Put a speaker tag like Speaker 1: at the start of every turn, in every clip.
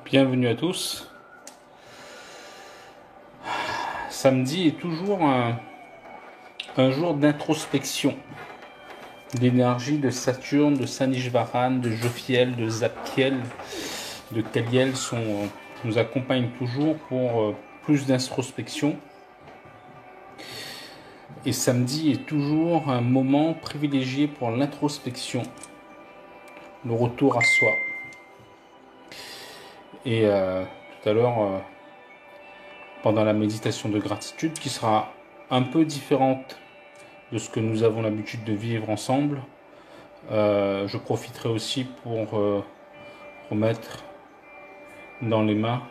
Speaker 1: Bienvenue à tous. Samedi est toujours un jour d'introspection. L'énergie de Saturne, de Sanishvaran, de Jophiel, de Zadkiel, de Kaliel nous accompagnent toujours pour plus d'introspection. Et samedi est toujours un moment privilégié pour l'introspection, le retour à soi. Et tout à l'heure, pendant la méditation de gratitude, qui sera un peu différente de ce que nous avons l'habitude de vivre ensemble, je profiterai aussi pour remettre dans les mains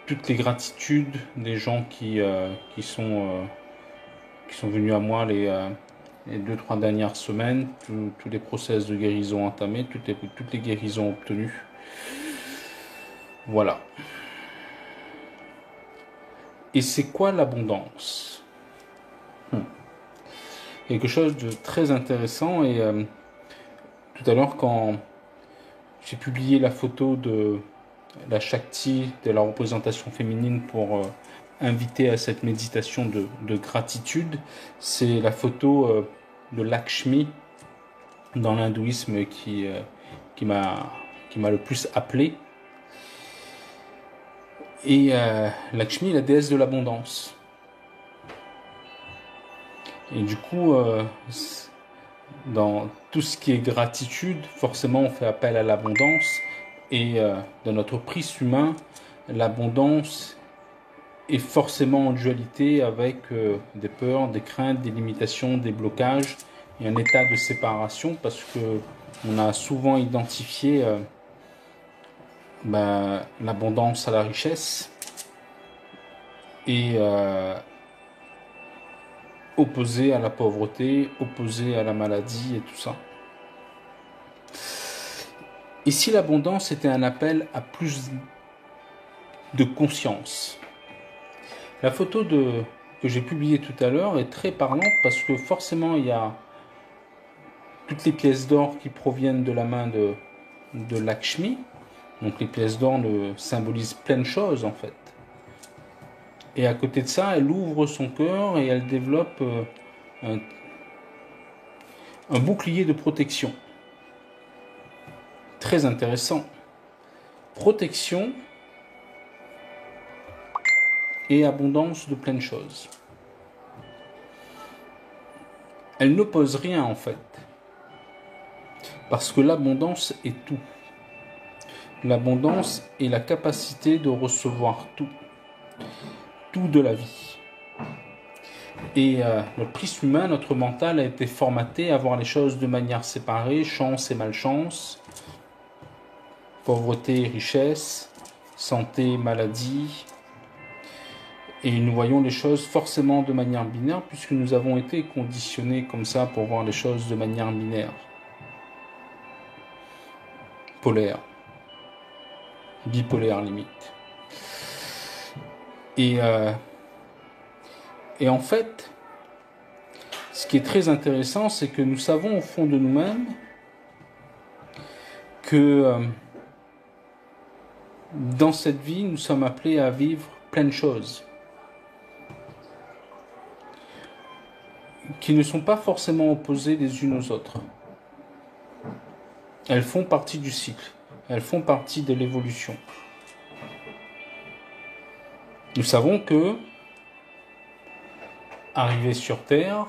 Speaker 1: toutes les gratitudes des gens qui sont venus à moi les 2-3 dernières semaines, tous les process de guérison entamés, toutes les guérisons obtenues. Voilà. Et c'est quoi l'abondance ? Quelque chose de très intéressant. Et tout à l'heure, quand j'ai publié la photo de la Shakti, de la représentation féminine pour inviter à cette méditation de gratitude, c'est la photo de Lakshmi dans l'hindouisme qui m'a le plus appelé. Et Lakshmi, la déesse de l'abondance. Et du coup, dans tout ce qui est gratitude, forcément on fait appel à l'abondance. Et dans notre prisme humain, l'abondance est forcément en dualité avec des peurs, des craintes, des limitations, des blocages et un état de séparation, parce que on a souvent identifié l'abondance à la richesse et opposé à la pauvreté, opposé à la maladie et tout ça. Et si l'abondance était un appel à plus de conscience? La photo que j'ai publiée tout à l'heure est très parlante, parce que forcément il y a toutes les pièces d'or qui proviennent de la main de Lakshmi. Donc les pièces d'or symbolisent plein de choses en fait. Et à côté de ça, elle ouvre son cœur et elle développe un bouclier de protection. Très intéressant. Protection et abondance de plein de choses. Elle n'oppose rien en fait. Parce que l'abondance est tout. L'abondance est la capacité de recevoir tout. Tout de la vie. Et notre prisme humain, notre mental a été formaté à voir les choses de manière séparée, chance et malchance, pauvreté et richesse, santé et maladie. Et nous voyons les choses forcément de manière binaire, puisque nous avons été conditionnés comme ça pour voir les choses de manière binaire, polaire, bipolaire limite. Et en fait, ce qui est très intéressant, c'est que nous savons au fond de nous-mêmes que dans cette vie, nous sommes appelés à vivre plein de choses qui ne sont pas forcément opposées les unes aux autres. Elles font partie du cycle, elles font partie de l'évolution. Nous savons que, arrivés sur Terre,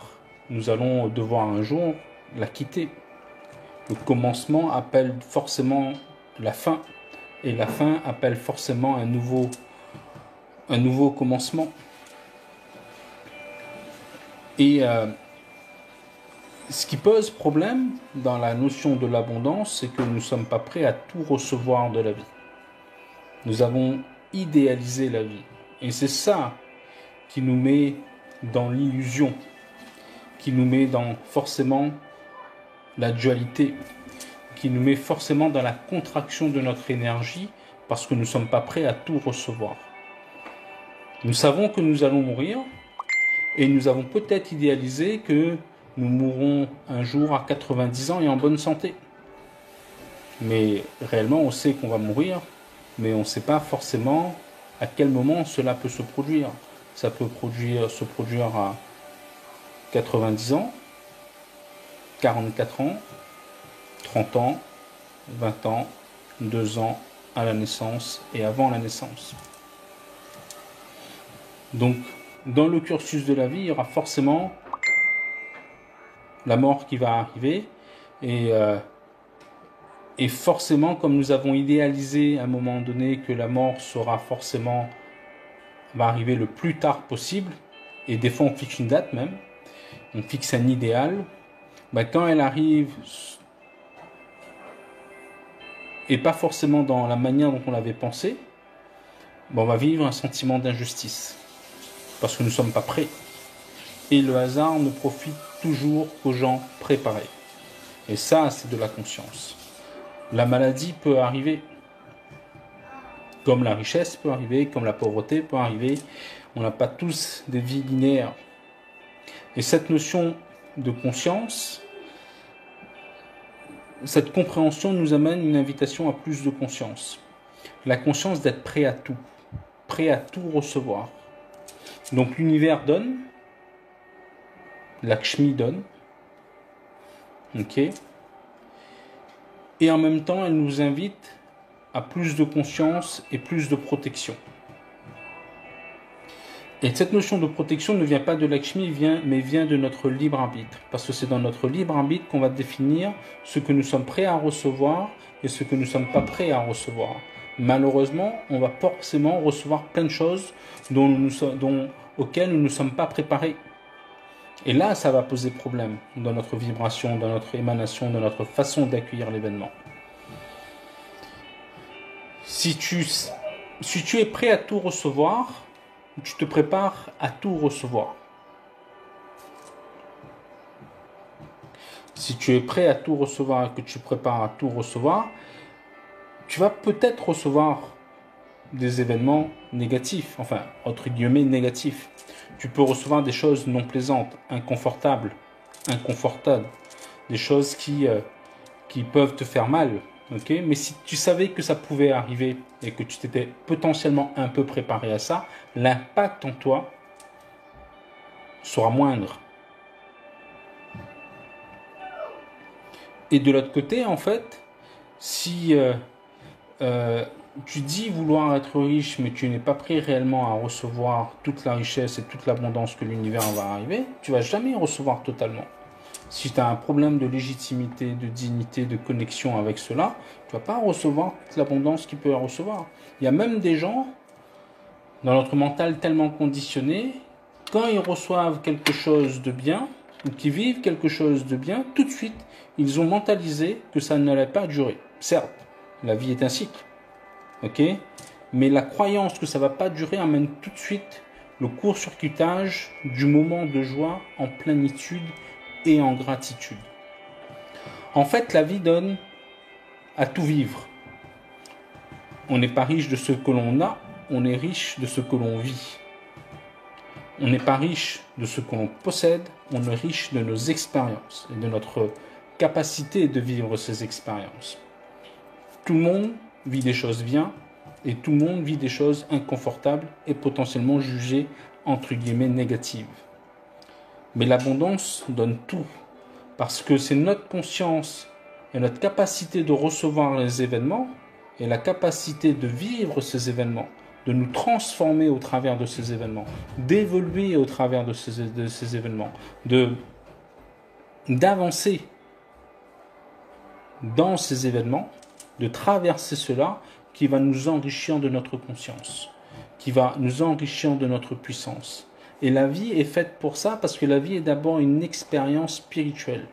Speaker 1: nous allons devoir un jour la quitter. Le commencement appelle forcément la fin, et la fin appelle forcément un nouveau commencement. Et ce qui pose problème dans la notion de l'abondance, c'est que nous ne sommes pas prêts à tout recevoir de la vie. Nous avons idéalisé la vie. Et c'est ça qui nous met dans l'illusion, qui nous met dans forcément la dualité, qui nous met forcément dans la contraction de notre énergie, parce que nous ne sommes pas prêts à tout recevoir. Nous savons que nous allons mourir, et nous avons peut-être idéalisé que nous mourrons un jour à 90 ans et en bonne santé. Mais réellement, on sait qu'on va mourir mais on ne sait pas forcément à quel moment cela peut se produire. Ça peut se produire à 90 ans, 44 ans, 30 ans, 20 ans, 2 ans à la naissance et avant la naissance. Donc, dans le cursus de la vie, il y aura forcément la mort qui va arriver et forcément, comme nous avons idéalisé à un moment donné que la mort va arriver le plus tard possible, et des fois on fixe une date même, on fixe un idéal, quand elle arrive, et pas forcément dans la manière dont on l'avait pensé, on va vivre un sentiment d'injustice, parce que nous ne sommes pas prêts. Et le hasard ne profite toujours qu'aux gens préparés. Et ça, c'est de la conscience. La maladie peut arriver, comme la richesse peut arriver, comme la pauvreté peut arriver. On n'a pas tous des vies linéaires. Et cette notion de conscience, cette compréhension nous amène une invitation à plus de conscience. La conscience d'être prêt à tout recevoir. Donc l'univers donne, Lakshmi donne, ok, et en même temps elle nous invite à plus de conscience et plus de protection. Et cette notion de protection ne vient pas de Lakshmi, mais vient de notre libre arbitre. Parce que c'est dans notre libre arbitre qu'on va définir ce que nous sommes prêts à recevoir et ce que nous ne sommes pas prêts à recevoir. Malheureusement, on va forcément recevoir plein de choses auxquelles nous ne sommes pas préparés. Et là, ça va poser problème dans notre vibration, dans notre émanation, dans notre façon d'accueillir l'événement. Si tu es prêt à tout recevoir, tu te prépares à tout recevoir. Si tu es prêt à tout recevoir et que tu prépares à tout recevoir, tu vas peut-être recevoir des événements négatifs, enfin, entre guillemets, négatifs. Tu peux recevoir des choses non plaisantes, inconfortables, des choses qui peuvent te faire mal. Okay? Mais si tu savais que ça pouvait arriver et que tu t'étais potentiellement un peu préparé à ça, l'impact en toi sera moindre. Et de l'autre côté, en fait, si tu dis vouloir être riche, mais tu n'es pas prêt réellement à recevoir toute la richesse et toute l'abondance que l'univers va arriver, tu ne vas jamais recevoir totalement. Si tu as un problème de légitimité, de dignité, de connexion avec cela, tu ne vas pas recevoir toute l'abondance qu'il peut recevoir. Il y a même des gens, dans notre mental tellement conditionné, quand ils reçoivent quelque chose de bien, ou qu'ils vivent quelque chose de bien, tout de suite, ils ont mentalisé que ça n'allait pas durer. Certes, la vie est un cycle, ok, mais la croyance que ça ne va pas durer amène tout de suite le court-circuitage du moment de joie en plénitude et en gratitude. En fait, la vie donne à tout vivre. On n'est pas riche de ce que l'on a, on est riche de ce que l'on vit. On n'est pas riche de ce que l'on possède, on est riche de nos expériences et de notre capacité de vivre ces expériences. Tout le monde vit des choses bien et tout le monde vit des choses inconfortables et potentiellement jugées entre guillemets négatives. Mais l'abondance donne tout, parce que c'est notre conscience et notre capacité de recevoir les événements et la capacité de vivre ces événements, de nous transformer au travers de ces événements, d'évoluer au travers de ces événements, d'avancer dans ces événements, de traverser cela qui va nous enrichir de notre conscience, qui va nous enrichir de notre puissance. Et la vie est faite pour ça, parce que la vie est d'abord une expérience spirituelle.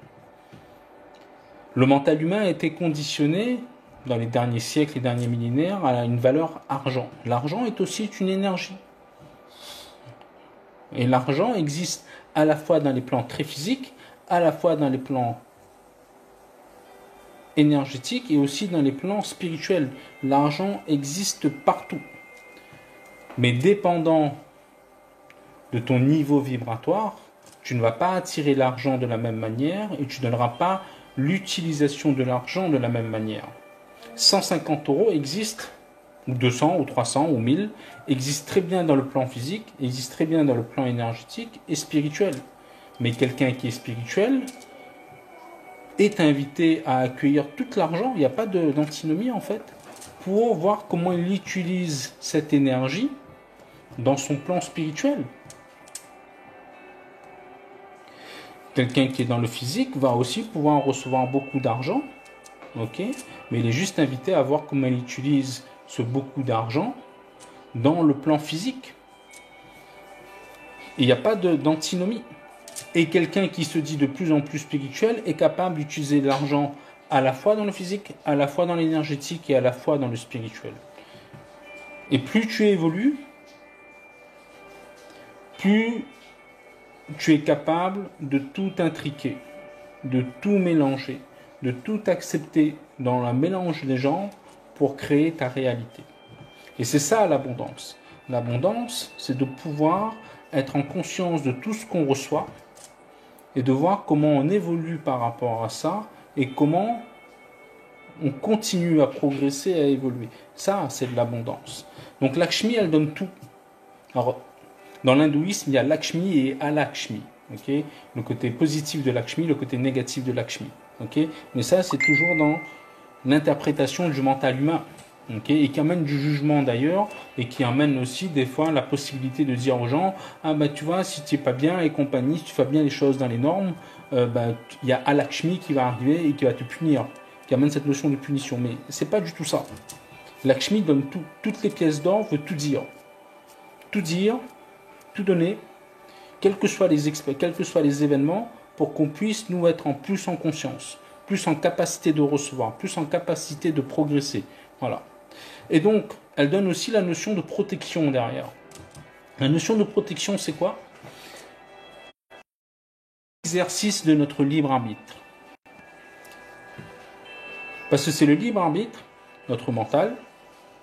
Speaker 1: Le mental humain a été conditionné, dans les derniers siècles, les derniers millénaires, à une valeur argent. L'argent est aussi une énergie. Et l'argent existe à la fois dans les plans très physiques, à la fois dans les plans énergétiques et aussi dans les plans spirituels. L'argent existe partout. Mais dépendant de ton niveau vibratoire, tu ne vas pas attirer l'argent de la même manière et tu ne donneras pas l'utilisation de l'argent de la même manière. 150 € existent ou 200, ou 300, ou 1000, existe très bien dans le plan physique, existe très bien dans le plan énergétique et spirituel. Mais quelqu'un qui est spirituel est invité à accueillir tout l'argent, il n'y a pas d'antinomie en fait, pour voir comment il utilise cette énergie dans son plan spirituel. Quelqu'un qui est dans le physique va aussi pouvoir recevoir beaucoup d'argent, ok, mais il est juste invité à voir comment il utilise ce beaucoup d'argent dans le plan physique. Il n'y a pas d'antinomie. Et quelqu'un qui se dit de plus en plus spirituel est capable d'utiliser l'argent à la fois dans le physique, à la fois dans l'énergétique et à la fois dans le spirituel. Et plus tu évolues, plus tu es capable de tout intriquer, de tout mélanger, de tout accepter dans le mélange des genres pour créer ta réalité. Et c'est ça l'abondance. L'abondance, c'est de pouvoir être en conscience de tout ce qu'on reçoit et de voir comment on évolue par rapport à ça et comment on continue à progresser, à évoluer. Ça, c'est de l'abondance. Donc Lakshmi, elle donne tout. Alors, dans l'hindouisme, il y a Lakshmi et Alakshmi. Okay, le côté positif de Lakshmi, le côté négatif de Lakshmi. Okay, mais ça, c'est toujours dans l'interprétation du mental humain. Okay, et qui amène du jugement d'ailleurs, et qui amène aussi des fois la possibilité de dire aux gens, ah bah tu vois, si tu n'es pas bien et compagnie, si tu fais bien les choses dans les normes, il y a Alakshmi qui va arriver et qui va te punir, qui amène cette notion de punition. Mais c'est pas du tout ça. Lakshmi donne tout, toutes les pièces d'or, veut tout dire, tout donner, quels que soient les événements, pour qu'on puisse nous être en plus en conscience, plus en capacité de recevoir, plus en capacité de progresser. Voilà. Et donc, elle donne aussi la notion de protection derrière. La notion de protection, c'est quoi? L'exercice de notre libre arbitre. Parce que c'est le libre arbitre, notre mental.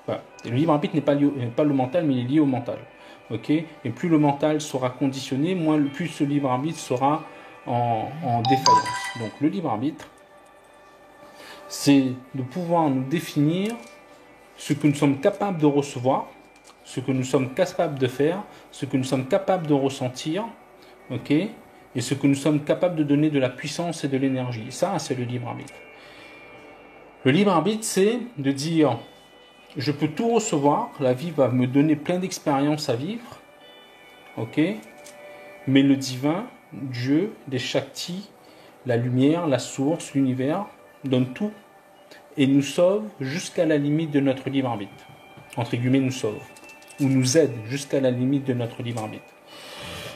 Speaker 1: Enfin, le libre arbitre n'est pas le mental, mais il est lié au mental. Okay, et plus le mental sera conditionné, plus ce libre arbitre sera en défaillance. Donc le libre arbitre, c'est de pouvoir nous définir ce que nous sommes capables de recevoir, ce que nous sommes capables de faire, ce que nous sommes capables de ressentir, ok, et ce que nous sommes capables de donner de la puissance et de l'énergie. Ça, c'est le libre arbitre. Le libre arbitre, c'est de dire, je peux tout recevoir, la vie va me donner plein d'expériences à vivre, ok, mais le divin, Dieu, les Shaktis, la lumière, la source, l'univers, donne tout et nous sauve jusqu'à la limite de notre libre arbitre. Entre guillemets, nous sauve. Ou nous aide jusqu'à la limite de notre libre arbitre.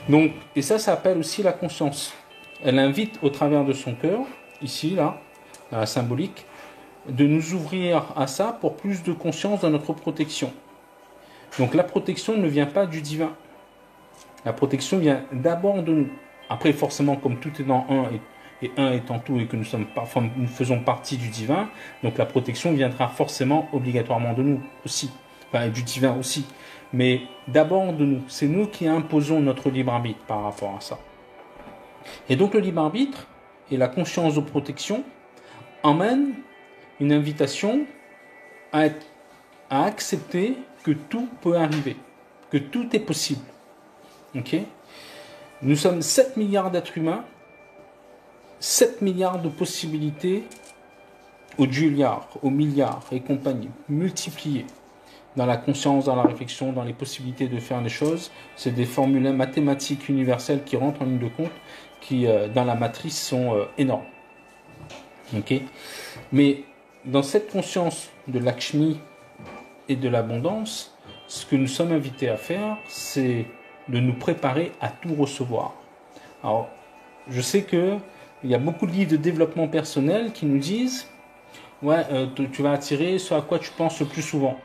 Speaker 1: Donc, et ça s'appelle aussi la conscience. Elle invite au travers de son cœur, ici, là, dans la symbolique, de nous ouvrir à ça pour plus de conscience dans notre protection. Donc la protection ne vient pas du divin. La protection vient d'abord de nous. Après, forcément, comme tout est dans un et un étant tout et que nous faisons partie du divin, donc la protection viendra forcément obligatoirement de nous aussi, enfin du divin aussi, mais d'abord de nous. C'est nous qui imposons notre libre arbitre par rapport à ça. Et donc le libre arbitre et la conscience de protection emmènent une invitation à accepter que tout peut arriver, que tout est possible. Ok ? Nous sommes 7 milliards d'êtres humains, 7 milliards de possibilités au trilliard, au milliard et compagnie, multipliées dans la conscience, dans la réflexion, dans les possibilités de faire les choses. C'est des formules mathématiques universelles qui rentrent en ligne de compte, qui dans la matrice sont énormes. Ok ? Mais dans cette conscience de Lakshmi et de l'abondance, ce que nous sommes invités à faire, c'est de nous préparer à tout recevoir. Alors, je sais que il y a beaucoup de livres de développement personnel qui nous disent ouais, tu vas attirer ce à quoi tu penses le plus souvent.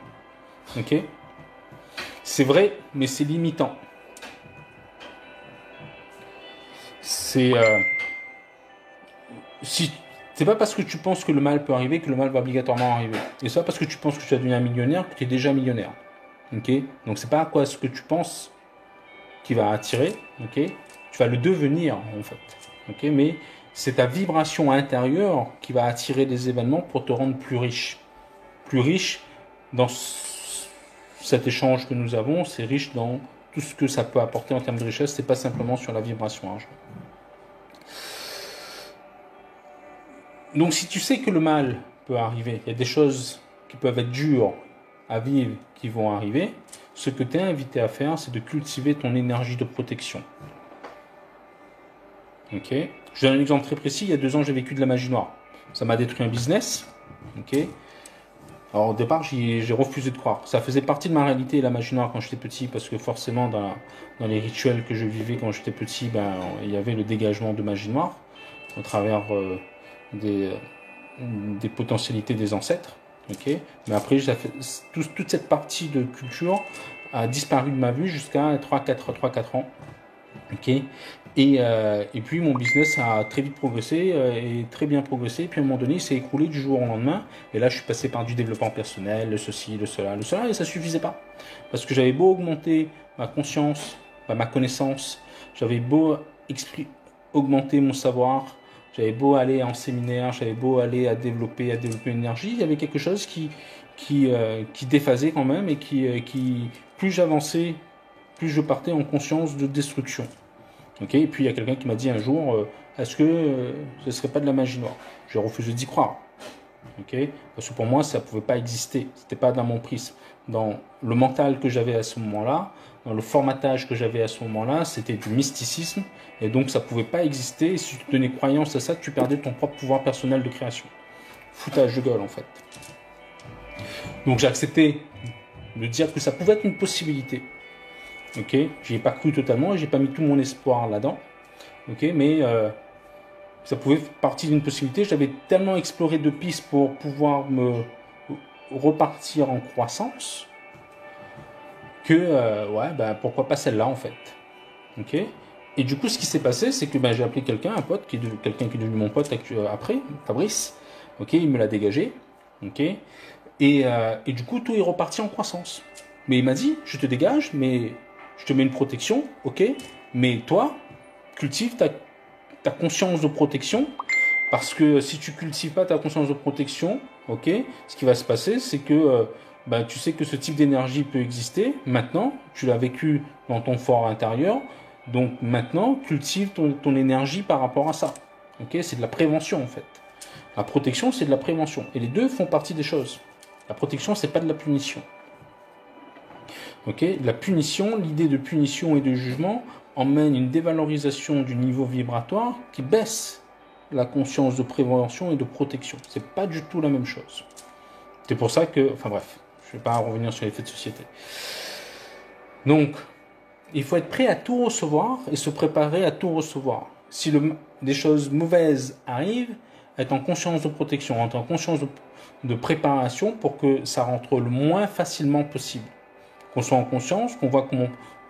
Speaker 1: Ok ? C'est vrai, mais c'est limitant. C'est pas parce que tu penses que le mal peut arriver que le mal va obligatoirement arriver. Et c'est pas parce que tu penses que tu vas devenir millionnaire que tu es déjà millionnaire. Ok ? Donc c'est pas à quoi ce que tu penses qui va attirer. Ok ? Tu vas le devenir en fait. Ok ? Mais c'est ta vibration intérieure qui va attirer des événements pour te rendre plus riche. Plus riche dans cet échange que nous avons, c'est riche dans tout ce que ça peut apporter en termes de richesse, c'est pas simplement sur la vibration argent. Donc si tu sais que le mal peut arriver, il y a des choses qui peuvent être dures à vivre qui vont arriver, ce que tu es invité à faire, c'est de cultiver ton énergie de protection. Ok. Je donne un exemple très précis, il y a 2 ans j'ai vécu de la magie noire. Ça m'a détruit un business. Ok. Alors au départ j'ai refusé de croire. Ça faisait partie de ma réalité la magie noire quand j'étais petit, parce que forcément dans les rituels que je vivais quand j'étais petit, il y avait le dégagement de magie noire au travers des potentialités des ancêtres. Okay. Mais après, toute cette partie de culture a disparu de ma vue jusqu'à 3-4 ans. Okay. Et puis mon business a très vite progressé et très bien progressé. Puis à un moment donné, il s'est écroulé du jour au lendemain. Et là, je suis passé par du développement personnel, le ceci, le cela, et ça suffisait pas. Parce que j'avais beau augmenter ma conscience, ma connaissance, j'avais beau augmenter mon savoir, j'avais beau aller en séminaire, j'avais beau aller à développer une énergie, il y avait quelque chose qui déphasait quand même et qui plus j'avançais, plus je partais en conscience de destruction. Okay. Et puis il y a quelqu'un qui m'a dit un jour, est-ce que ce ne serait pas de la magie noire? J'ai refusé d'y croire. Okay. Parce que pour moi, ça ne pouvait pas exister. Ce n'était pas dans mon prisme. Dans le mental que j'avais à ce moment-là, dans le formatage que j'avais à ce moment-là, c'était du mysticisme. Et donc ça ne pouvait pas exister. Et si tu tenais croyance à ça, tu perdais ton propre pouvoir personnel de création. Foutage de gueule en fait. Donc j'ai accepté de dire que ça pouvait être une possibilité. Ok, j'y ai pas cru totalement et j'ai pas mis tout mon espoir là-dedans. Ok, mais ça pouvait faire partie d'une possibilité. J'avais tellement exploré de pistes pour pouvoir me repartir en croissance que pourquoi pas celle-là en fait. Ok. Et du coup, ce qui s'est passé, c'est que j'ai appelé quelqu'un, un pote, quelqu'un qui est devenu mon pote après, Fabrice. Ok, il me l'a dégagé. Ok. Et du coup, tout est reparti en croissance. Mais il m'a dit, je te dégage, mais je te mets une protection, ok, mais toi, cultive ta conscience de protection, parce que si tu cultives pas ta conscience de protection, ok, ce qui va se passer, c'est que tu sais que ce type d'énergie peut exister. Maintenant, tu l'as vécu dans ton fort intérieur, donc maintenant, cultive ton énergie par rapport à ça. Ok, c'est de la prévention en fait. La protection, c'est de la prévention, et les deux font partie des choses. La protection, c'est pas de la punition. Okay. La punition, l'idée de punition et de jugement emmène une dévalorisation du niveau vibratoire qui baisse la conscience de prévention et de protection. C'est pas du tout la même chose. C'est pour ça que, enfin bref, je ne vais pas revenir sur les faits de société. Donc, il faut être prêt à tout recevoir et se préparer à tout recevoir. Si des choses mauvaises arrivent, être en conscience de protection, être en conscience de préparation pour que ça rentre le moins facilement possible. Qu'on soit en conscience, qu'on voit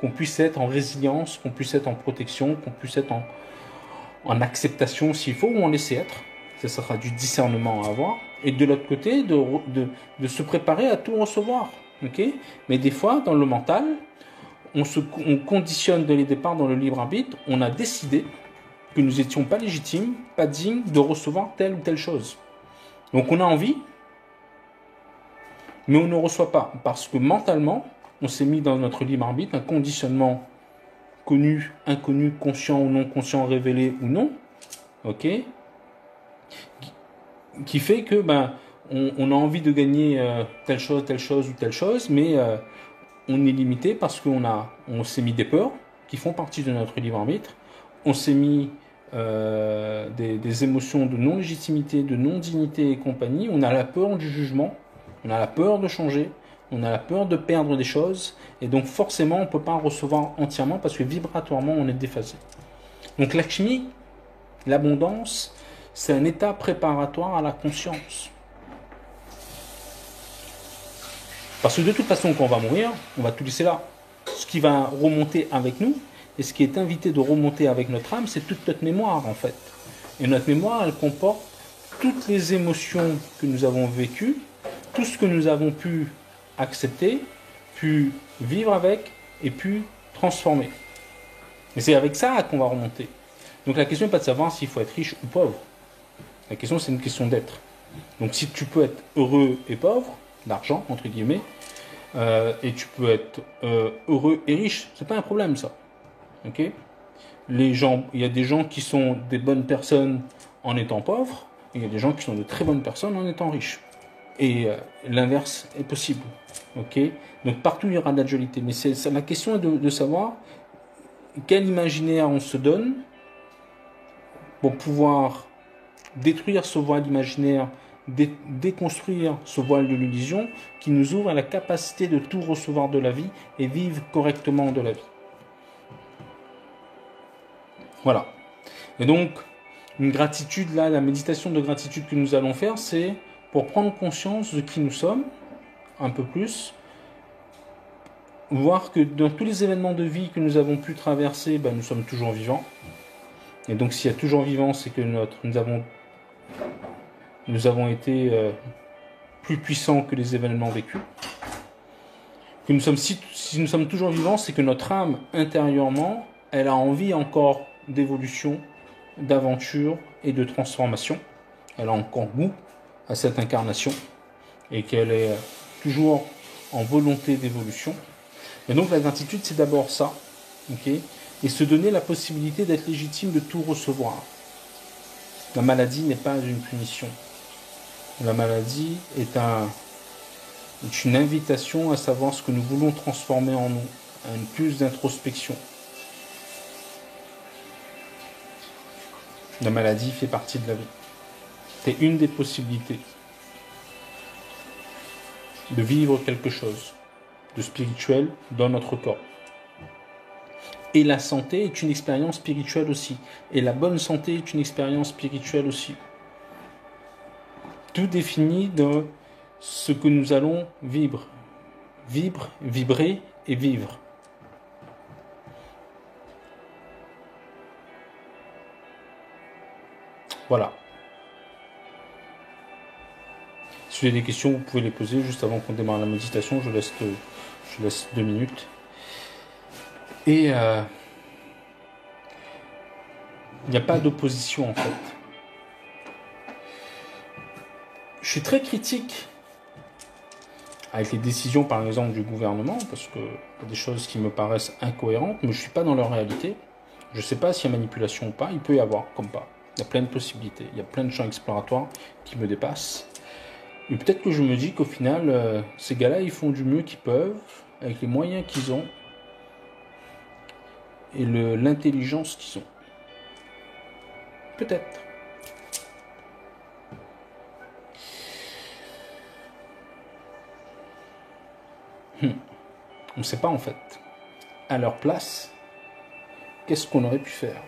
Speaker 1: qu'on puisse être en résilience, qu'on puisse être en protection, qu'on puisse être en acceptation s'il faut, ou en laisser être. Ça sera du discernement à avoir. Et de l'autre côté, de se préparer à tout recevoir. Okay. Mais des fois, dans le mental, on conditionne dès le départ dans le libre arbitre, on a décidé que nous n'étions pas légitimes, pas dignes de recevoir telle ou telle chose. Donc on a envie, mais on ne reçoit pas. Parce que mentalement, on s'est mis dans notre libre arbitre un conditionnement connu, inconnu, conscient ou non conscient, révélé ou non, ok, qui fait que on a envie de gagner telle chose ou telle chose, mais on est limité parce on s'est mis des peurs qui font partie de notre libre arbitre, on s'est mis des émotions de non-légitimité, de non-dignité et compagnie, on a la peur du jugement, on a la peur de changer, on a la peur de perdre des choses, et donc forcément on ne peut pas recevoir entièrement parce que vibratoirement on est déphasé. Donc l'alchimie, l'abondance, c'est un état préparatoire à la conscience. Parce que de toute façon quand on va mourir, on va tout laisser là. Ce qui va remonter avec nous, et ce qui est invité de remonter avec notre âme, c'est toute notre mémoire en fait. Et notre mémoire, elle comporte toutes les émotions que nous avons vécues, tout ce que nous avons pu accepter, pu vivre avec et pu transformer. Mais c'est avec ça qu'on va remonter. Donc la question n'est pas de savoir s'il faut être riche ou pauvre. La question, c'est une question d'être. Donc si tu peux être heureux et pauvre, d'argent, entre guillemets, et tu peux être heureux et riche. C'est pas un problème, ça. Ok? Les gens, il y a des gens qui sont des bonnes personnes en étant pauvres, et il y a des gens qui sont de très bonnes personnes en étant riches. Et l'inverse est possible. Ok? Donc partout il y aura de la dualité. Mais la question est de savoir quel imaginaire on se donne pour pouvoir détruire ce voile imaginaire, déconstruire ce voile de l'illusion qui nous ouvre à la capacité de tout recevoir de la vie et vivre correctement de la vie. Voilà. Et donc, une gratitude, là, la méditation de gratitude que nous allons faire, c'est pour prendre conscience de qui nous sommes, un peu plus, voir que dans tous les événements de vie que nous avons pu traverser, ben, nous sommes toujours vivants. Et donc, s'il y a toujours vivant, c'est que nous avons été plus puissants que les événements vécus. Que nous sommes, si nous sommes toujours vivants, c'est que notre âme, intérieurement, elle a envie encore d'évolution, d'aventure et de transformation. Elle a encore goût à cette incarnation et qu'elle est toujours en volonté d'évolution. Et donc la gratitude, c'est d'abord ça, okay, et se donner la possibilité d'être légitime de tout recevoir. La maladie n'est pas une punition. La maladie est une invitation à savoir ce que nous voulons transformer en nous, à une plus d'introspection. La maladie fait partie de la vie. C'est une des possibilités de vivre quelque chose de spirituel dans notre corps. Et la santé est une expérience spirituelle aussi. Et la bonne santé est une expérience spirituelle aussi. Tout définit de ce que nous allons vibrer, vibrer et vivre. Voilà. Si vous avez des questions, vous pouvez les poser juste avant qu'on démarre la méditation. Je laisse 2 minutes. Et il n'y a pas d'opposition en fait. Je suis très critique avec les décisions par exemple du gouvernement parce que y a des choses qui me paraissent incohérentes, mais je ne suis pas dans leur réalité. Je ne sais pas s'il y a manipulation ou pas, il peut y avoir comme pas. Il y a plein de possibilités, il y a plein de champs exploratoires qui me dépassent. Et peut-être que je me dis qu'au final, ces gars-là, ils font du mieux qu'ils peuvent, avec les moyens qu'ils ont, et l'intelligence qu'ils ont. Peut-être. On ne sait pas en fait. À leur place, qu'est-ce qu'on aurait pu faire?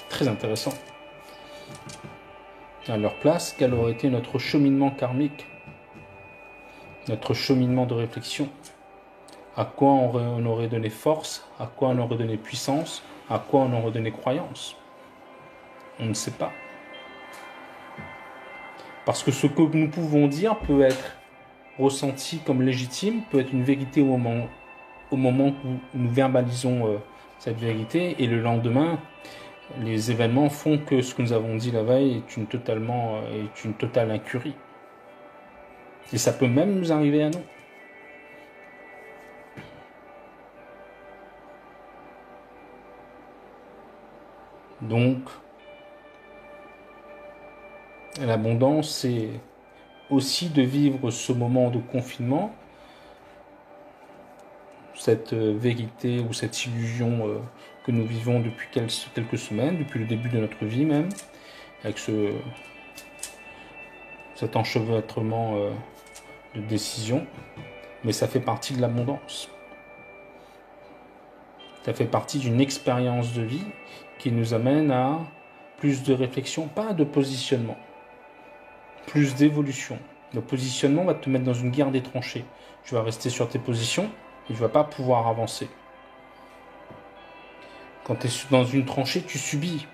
Speaker 1: Très intéressant. À leur place, quel aurait été notre cheminement karmique, notre cheminement de réflexion? À quoi on aurait donné force? À quoi on aurait donné puissance? À quoi on aurait donné croyance? On ne sait pas. Parce que ce que nous pouvons dire peut être ressenti comme légitime, peut être une vérité au moment où nous verbalisons cette vérité, et le lendemain, les événements font que ce que nous avons dit la veille est une totale incurie. Et ça peut même nous arriver à nous. Donc, l'abondance, c'est aussi de vivre ce moment de confinement, cette vérité ou cette illusion que nous vivons depuis quelques semaines, depuis le début de notre vie même, avec cet enchevêtrement de décisions, mais ça fait partie de l'abondance. Ça fait partie d'une expérience de vie qui nous amène à plus de réflexion, pas de positionnement, plus d'évolution. Le positionnement va te mettre dans une guerre des tranchées. Tu vas rester sur tes positions et tu ne vas pas pouvoir avancer. Quand tu es dans une tranchée, tu subis.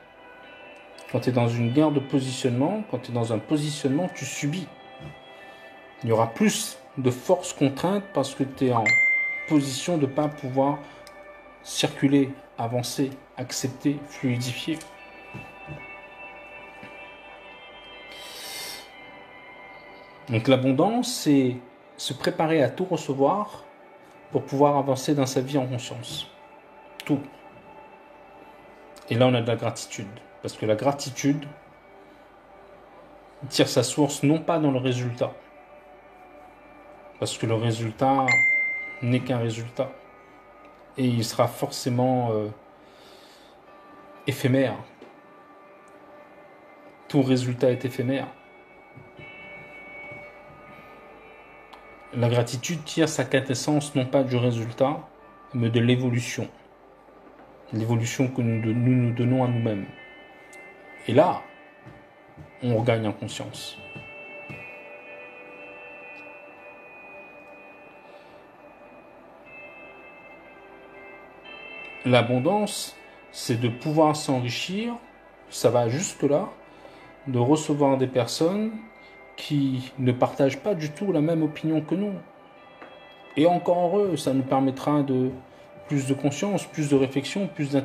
Speaker 1: Quand tu es dans une guerre de positionnement, quand tu es dans un positionnement, tu subis. Il y aura plus de force contrainte parce que tu es en position de ne pas pouvoir circuler, avancer, accepter, fluidifier. Donc l'abondance, c'est se préparer à tout recevoir pour pouvoir avancer dans sa vie en conscience. Tout. Et là, on a de la gratitude. Parce que la gratitude tire sa source non pas dans le résultat. Parce que le résultat n'est qu'un résultat. Et il sera forcément éphémère. Tout résultat est éphémère. La gratitude tire sa quintessence non pas du résultat, mais de l'évolution. L'évolution que nous donnons à nous-mêmes. Et là, on regagne en conscience. L'abondance, c'est de pouvoir s'enrichir, ça va jusque-là, de recevoir des personnes qui ne partagent pas du tout la même opinion que nous. Et encore heureux, ça nous permettra de plus de conscience, plus de réflexion, plus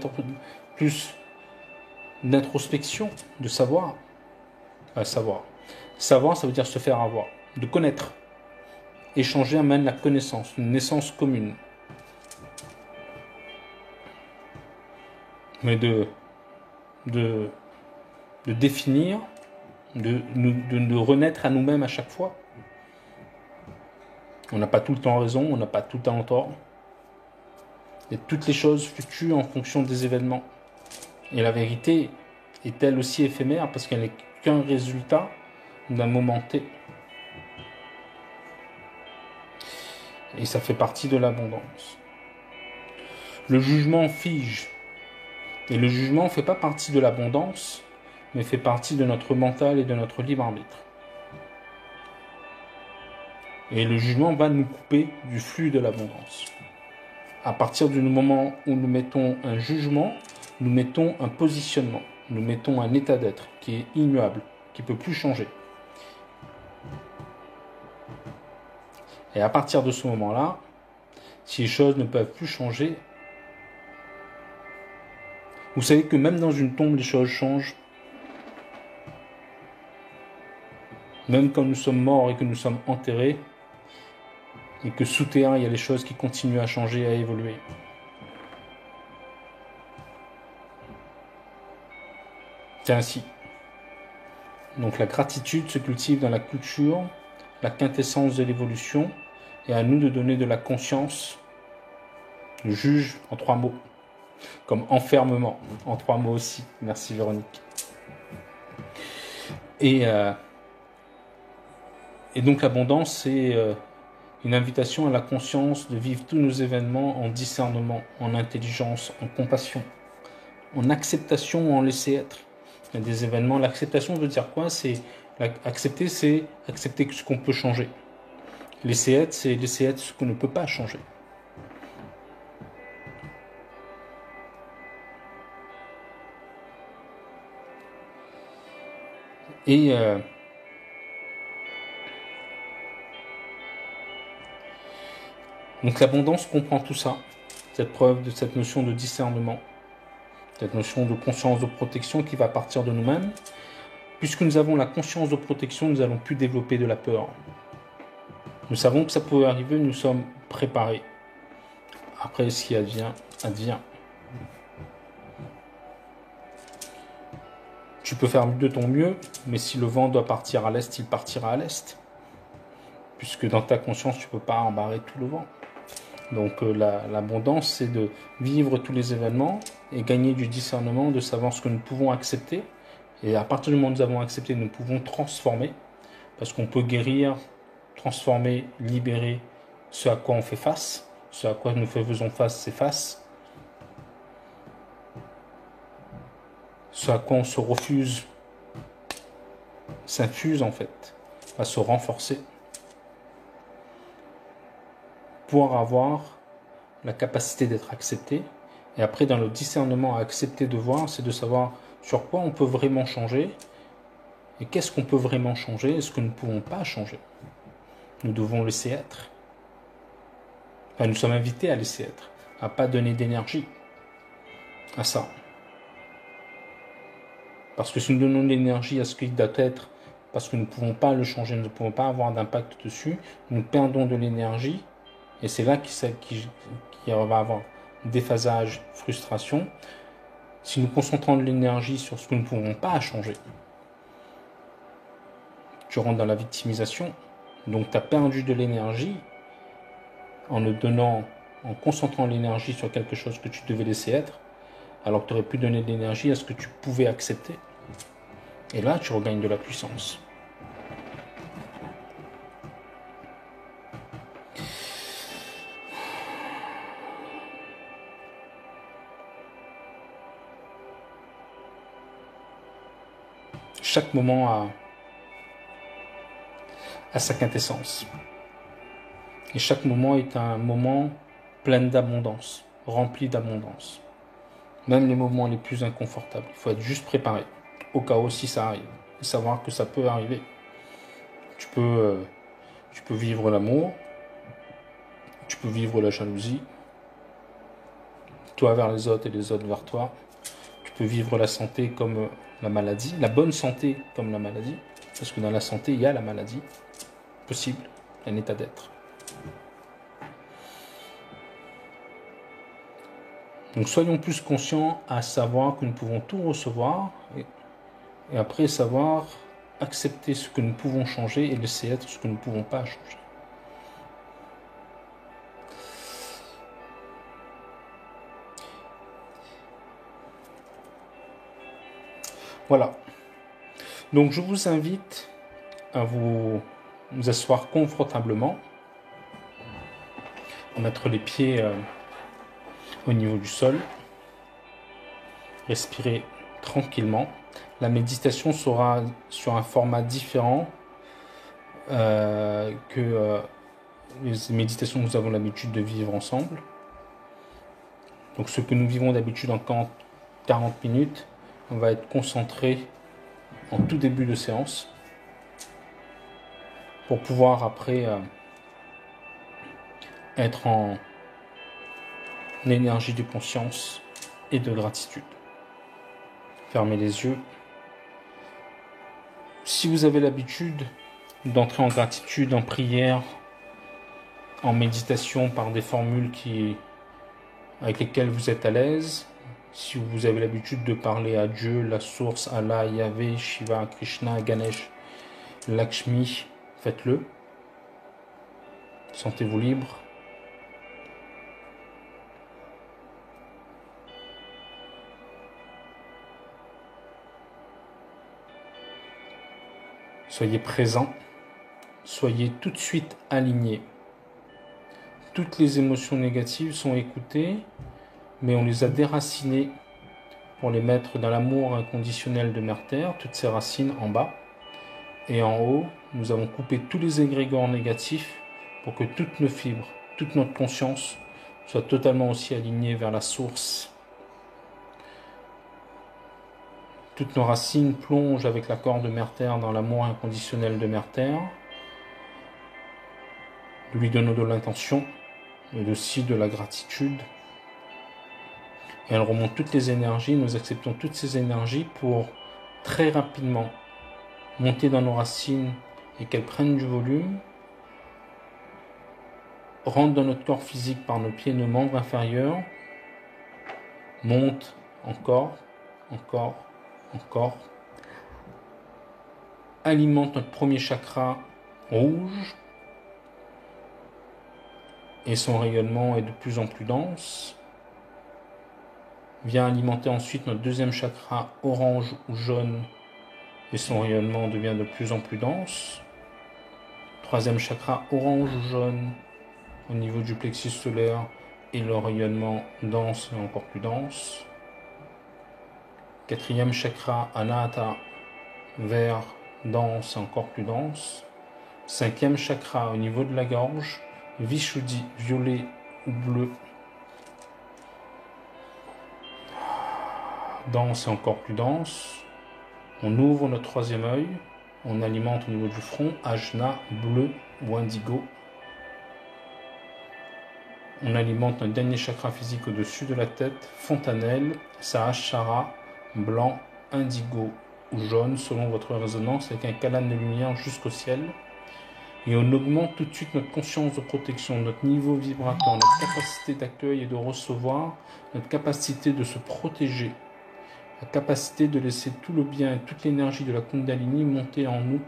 Speaker 1: d'introspection, de savoir. Savoir. Savoir, ça veut dire se faire avoir, de connaître. Échanger amène la connaissance, une naissance commune. Mais de définir, de renaître à nous-mêmes à chaque fois. On n'a pas tout le temps raison, on n'a pas tout le temps tort. Et toutes les choses fluctuent en fonction des événements. Et la vérité est elle aussi éphémère parce qu'elle n'est qu'un résultat d'un moment T. Et ça fait partie de l'abondance. Le jugement fige. Et le jugement ne fait pas partie de l'abondance, mais fait partie de notre mental et de notre libre arbitre. Et le jugement va nous couper du flux de l'abondance. À partir du moment où nous mettons un jugement, nous mettons un positionnement, nous mettons un état d'être qui est immuable, qui ne peut plus changer. Et à partir de ce moment-là, si les choses ne peuvent plus changer, vous savez que même dans une tombe, les choses changent. Même quand nous sommes morts et que nous sommes enterrés, et que sous terre, il y a les choses qui continuent à changer, à évoluer. C'est ainsi. Donc la gratitude se cultive dans la culture, la quintessence de l'évolution, et à nous de donner de la conscience. Le juge en 3 mots. Comme enfermement, en 3 mots aussi. Merci Véronique. Et donc l'abondance, c'est une invitation à la conscience de vivre tous nos événements en discernement, en intelligence, en compassion, en acceptation, en laisser être. Il y a des événements, l'acceptation veut dire quoi? Accepter ce qu'on peut changer. Laisser être, c'est laisser être ce qu'on ne peut pas changer. Et donc l'abondance comprend tout ça, cette preuve de cette notion de discernement, cette notion de conscience de protection qui va partir de nous-mêmes. Puisque nous avons la conscience de protection, nous allons plus développer de la peur. Nous savons que ça peut arriver, nous sommes préparés. Après, ce qui advient, advient. Tu peux faire de ton mieux, mais si le vent doit partir à l'est, il partira à l'est. Puisque dans ta conscience, tu ne peux pas embarrer tout le vent. Donc l'abondance, c'est de vivre tous les événements et gagner du discernement, de savoir ce que nous pouvons accepter. Et à partir du moment où nous avons accepté, nous pouvons transformer. Parce qu'on peut guérir, transformer, libérer ce à quoi on fait face. Ce à quoi nous faisons face, c'est face. Ce à quoi on se refuse, s'infuse en fait, va se renforcer. Pour avoir la capacité d'être accepté. Et après, dans le discernement à accepter de voir, c'est de savoir sur quoi on peut vraiment changer et qu'est-ce qu'on peut vraiment changer et ce que nous ne pouvons pas changer. Nous devons laisser être. Enfin, nous sommes invités à laisser être, à ne pas donner d'énergie à ça. Parce que si nous donnons de l'énergie à ce qui doit être parce que nous ne pouvons pas le changer, nous ne pouvons pas avoir d'impact dessus, nous perdons de l'énergie, et c'est là qu'il va avoir déphasage, frustration. Si nous concentrons de l'énergie sur ce que nous ne pouvons pas changer, tu rentres dans la victimisation, donc tu as perdu de l'énergie en concentrant l'énergie sur quelque chose que tu devais laisser être, alors que tu aurais pu donner de l'énergie à ce que tu pouvais accepter. Et là, tu regagnes de la puissance. Chaque moment a sa quintessence. Et chaque moment est un moment plein d'abondance, rempli d'abondance. Même les moments les plus inconfortables. Il faut être juste préparé, au cas où si ça arrive. Et savoir que ça peut arriver. Tu peux vivre l'amour, tu peux vivre la jalousie, toi vers les autres et les autres vers toi. Tu peux vivre la santé comme la maladie, la bonne santé comme la maladie, parce que dans la santé, il y a la maladie possible, un état d'être. Donc soyons plus conscients à savoir que nous pouvons tout recevoir et après savoir accepter ce que nous pouvons changer et laisser être ce que nous ne pouvons pas changer. Voilà. Donc je vous invite à vous asseoir confortablement, à mettre les pieds au niveau du sol, respirer tranquillement. La méditation sera sur un format différent que les méditations que nous avons l'habitude de vivre ensemble. Donc ce que nous vivons d'habitude en 40 minutes, on va être concentré en tout début de séance pour pouvoir après être en énergie de conscience et de gratitude. Fermez les yeux. Si vous avez l'habitude d'entrer en gratitude, en prière, en méditation par des formules avec lesquelles vous êtes à l'aise, si vous avez l'habitude de parler à Dieu, la source, Allah, Yahvé, Shiva, Krishna, Ganesh, Lakshmi, faites-le. Sentez-vous libre. Soyez présent. Soyez tout de suite aligné. Toutes les émotions négatives sont écoutées, mais on les a déracinées pour les mettre dans l'amour inconditionnel de Mère Terre, toutes ces racines en bas. Et en haut, nous avons coupé tous les égrégores négatifs pour que toutes nos fibres, toute notre conscience soit totalement aussi alignée vers la source. Toutes nos racines plongent avec l'accord de Mère Terre dans l'amour inconditionnel de Mère Terre. Nous lui donnons de l'intention, mais aussi de la gratitude. Et elle remonte toutes les énergies, nous acceptons toutes ces énergies pour très rapidement monter dans nos racines et qu'elles prennent du volume, rentrent dans notre corps physique par nos pieds, nos membres inférieurs, montent encore, alimentent notre premier chakra rouge, et son rayonnement est de plus en plus dense. Vient alimenter ensuite notre deuxième chakra orange ou jaune et son rayonnement devient de plus en plus dense. Troisième chakra orange ou jaune au niveau du plexus solaire et le rayonnement dense et encore plus dense. Quatrième chakra anahata, vert, dense et encore plus dense. Cinquième chakra au niveau de la gorge, vishuddhi, violet ou bleu, dense et encore plus dense. On ouvre notre troisième œil, on alimente au niveau du front, ajna, bleu ou indigo. On alimente notre dernier chakra physique au-dessus de la tête, fontanelle, sahasrara, blanc, indigo ou jaune selon votre résonance avec un canal de lumière jusqu'au ciel. Et on augmente tout de suite notre conscience de protection, notre niveau vibratoire, notre capacité d'accueil et de recevoir, notre capacité de se protéger, la capacité de laisser tout le bien et toute l'énergie de la Kundalini monter en nous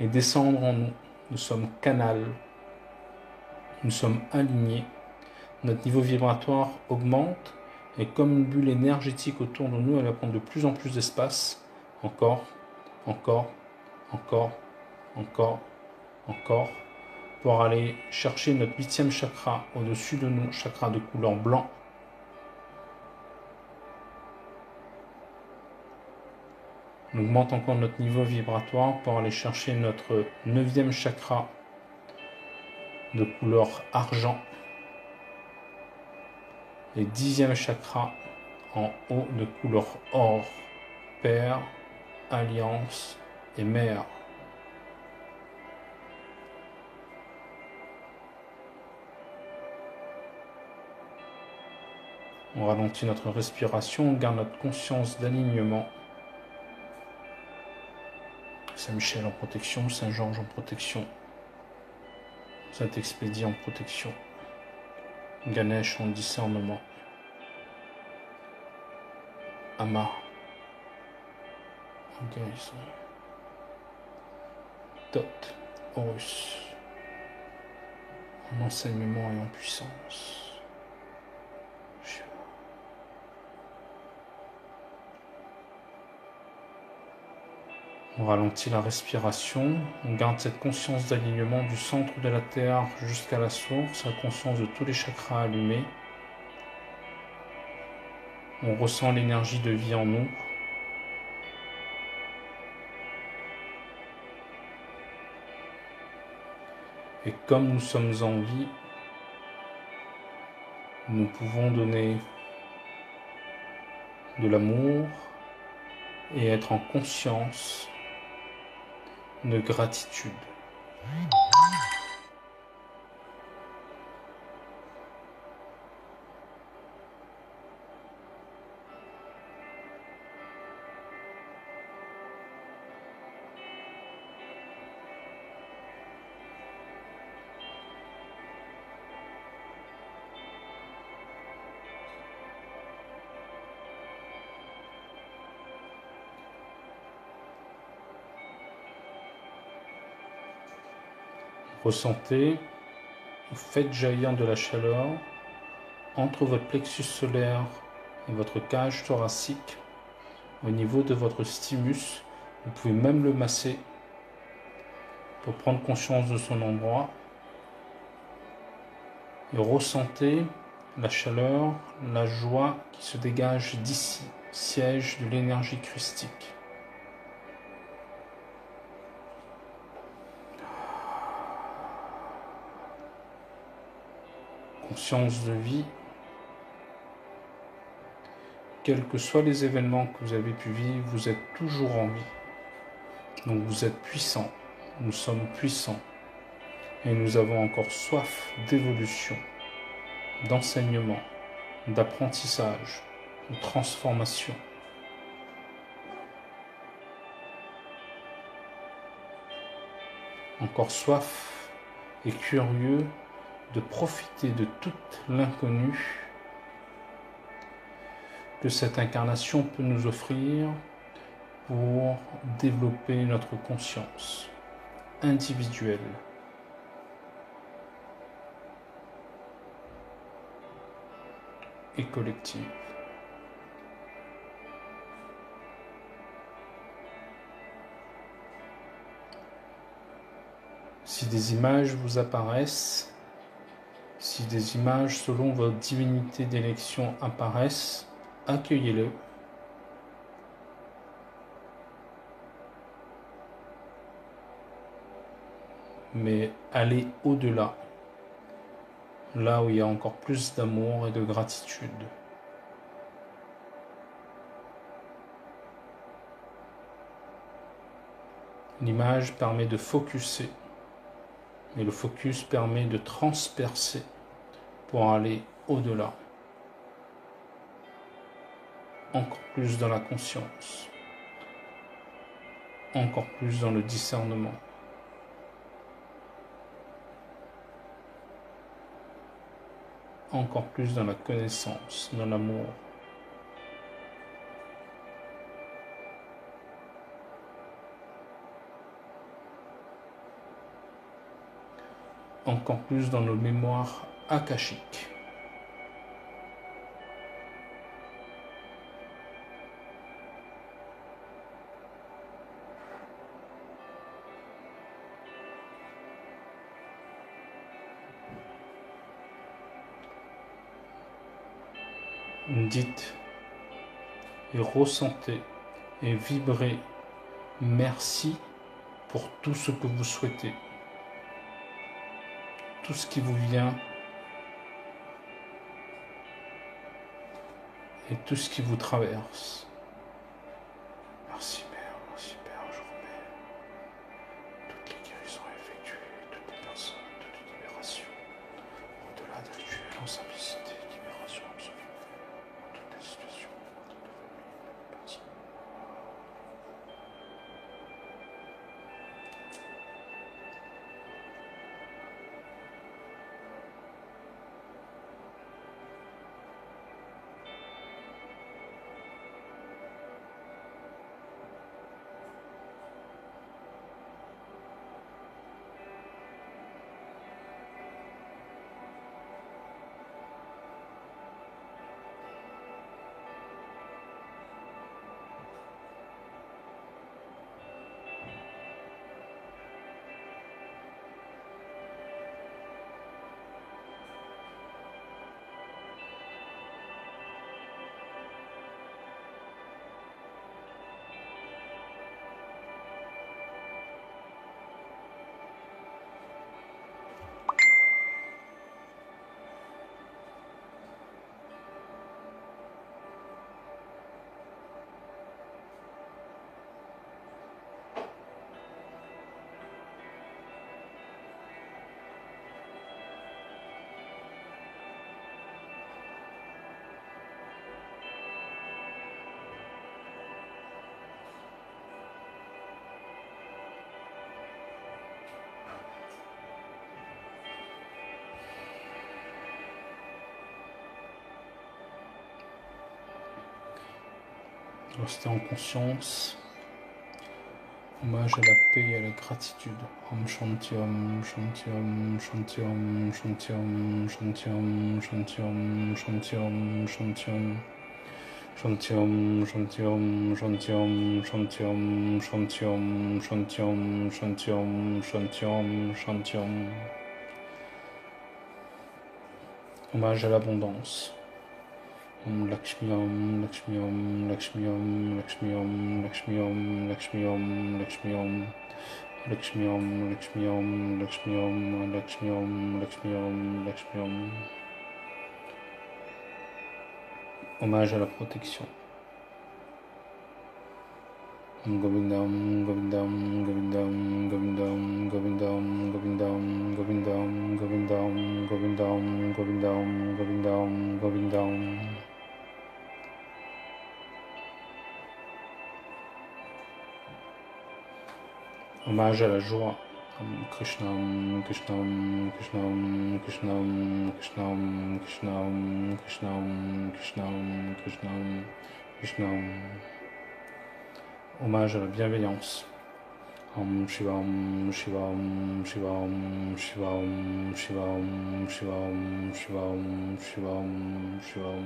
Speaker 1: et descendre en nous. Nous sommes canal, nous sommes alignés, notre niveau vibratoire augmente et comme une bulle énergétique autour de nous, elle va prendre de plus en plus d'espace, encore, encore, encore, encore, encore, pour aller chercher notre 8e chakra au-dessus de nous, chakra de couleur blanc. On augmente encore notre niveau vibratoire pour aller chercher notre 9e chakra de couleur argent et 10e chakra en haut de couleur or, père, alliance et mère. On ralentit notre respiration, on garde notre conscience d'alignement. Saint-Michel en protection, Saint-Georges en protection, Saint-Expédie en protection, Ganesh en discernement, Ama en guérison, Thoth, Horus en enseignement et en puissance. On ralentit la respiration, on garde cette conscience d'alignement du centre de la Terre jusqu'à la source, la conscience de tous les chakras allumés. On ressent l'énergie de vie en nous. Et comme nous sommes en vie, nous pouvons donner de l'amour et être en conscience de gratitude. Ressentez, vous faites jaillir de la chaleur entre votre plexus solaire et votre cage thoracique, au niveau de votre thymus. Vous pouvez même le masser pour prendre conscience de son endroit. Et ressentez la chaleur, la joie qui se dégage d'ici, siège de l'énergie christique. Conscience de vie, quels que soient les événements que vous avez pu vivre, vous êtes toujours en vie. Donc vous êtes puissant, nous sommes puissants et nous avons encore soif d'évolution, d'enseignement, d'apprentissage, de transformation. Encore soif et curieux de profiter de toute l'inconnu que cette incarnation peut nous offrir pour développer notre conscience individuelle. Et collective. Si des images vous apparaissent, si des images selon votre divinité d'élection apparaissent, accueillez-le. Mais allez au-delà, là où il y a encore plus d'amour et de gratitude. L'image permet de focuser, mais le focus permet de transpercer pour aller au-delà, encore plus dans la conscience, encore plus dans le discernement, encore plus dans la connaissance, dans l'amour. Encore plus dans nos mémoires akashiques. Dites et ressentez et vibrez merci pour tout ce que vous souhaitez, tout ce qui vous vient et tout ce qui vous traverse. Merci Père, je remets toutes les guérisons effectuées, toutes les personnes, toutes les libérations, au-delà de rituels en simplicité, libération absolue, dans toutes les situations, dans toutes les familles, toutes les personnes. Restez en conscience. Hommage à la paix et à la gratitude. Om Shanti Om Shanti Om Shanti Om Shanti Om Shanti Om Shanti Om Shanti Om Shanti Om Shanti Om Shanti Om Shanti Om Shanti Om Shanti Om Shanti Om Shanti Om Shanti Om Shanti Om. Hommage à l'abondance. Om Lakshmi Om Lakshmi Om Lakshmi Om Lakshmi Om Lakshmi Om Lakshmi Om Lakshmi Om Lakshmi Om Lakshmi Om Lakshmi Om Lakshmi Om Lakshmi Om Lakshmi Om. Hommage à la protection. Om Govindam Govindam Govindam Govindam Govindam Govindam Govindam Govindam Govindam Govindam Govindam Govindam. Hommage à la joie. Krishnam, Krishnam, Krishnam, Krishnam, Krishnam, Krishnam, Krishnam, Krishnam, Krishnam, Krishnam. Hommage à la bienveillance. Om Shivam, Shivam, Shivam, Shivam, Shivam, Shivam, Shivam, Shivam, Shivam.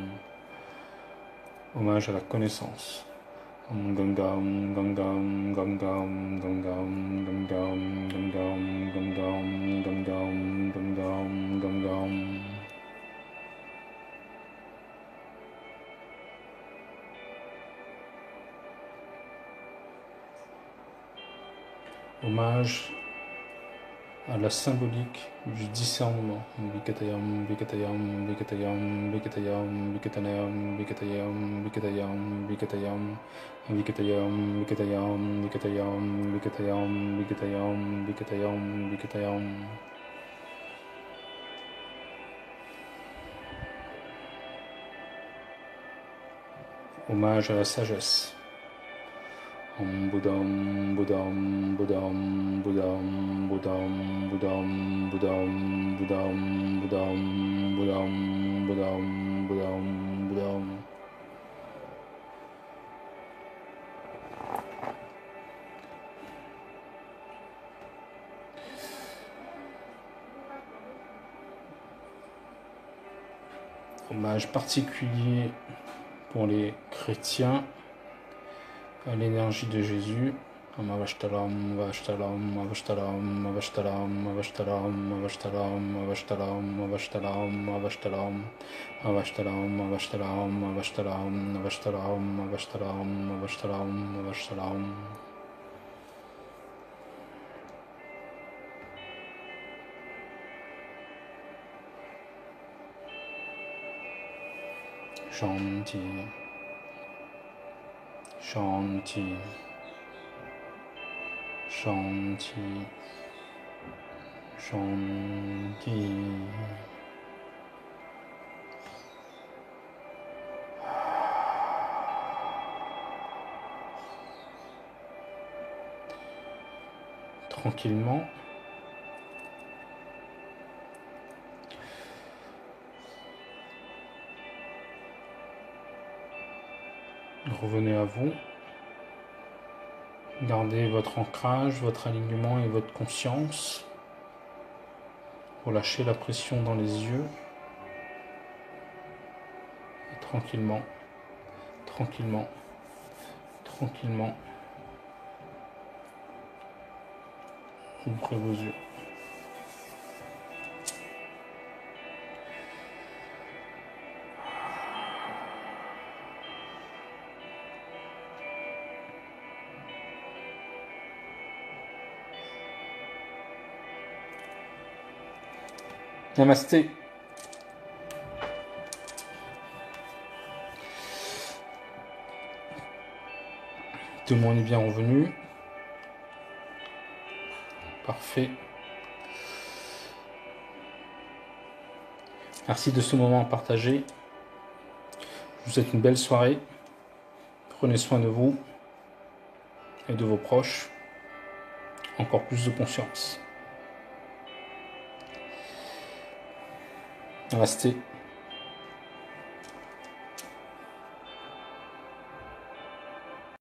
Speaker 1: Hommage à la connaissance. Om Gangam, Gangam, Gangam, Gangam, Gangam, Gangam, Gangam, Gangam, Gangam, Gangam. Hommage à la symbolique du discernement. Vikatayam, Vikatayam, Vikatayam, Vikatayam, Vikatayam, Vikatayam, Vikatayam, Vikatayam, Vikatayam, Vikatayam, Vikatayam, Vikatayam, Vikatayam, Vikatayam, Vikatayam. Hommage à la sagesse. Om Budam Budam Budam Budam Budam Budam Budam Budam Budam Budam Budam Budam Budam. Hommage particulier pour les chrétiens à l'énergie de Jésus. Avashtaram, Avashtaram, Avashtaram, Avashtaram, Avashtaram, Avashtaram, Avashtaram, Avashtaram, Avashtaram, Avashtaram, Avashtaram, Avashtaram, Avashtaram, Avashtaram, Avashtaram, Avashtaram. Shanti, Shanti, Shanti, Shanti. Tranquillement. Revenez à vous. Gardez votre ancrage, votre alignement et votre conscience. Relâchez la pression dans les yeux. Et tranquillement, tranquillement, tranquillement. Ouvrez vos yeux. Namasté. Tout le monde est bien revenu. Parfait. Merci de ce moment partagé. Je vous souhaite une belle soirée. Prenez soin de vous et de vos proches. Encore plus de conscience. Namasté.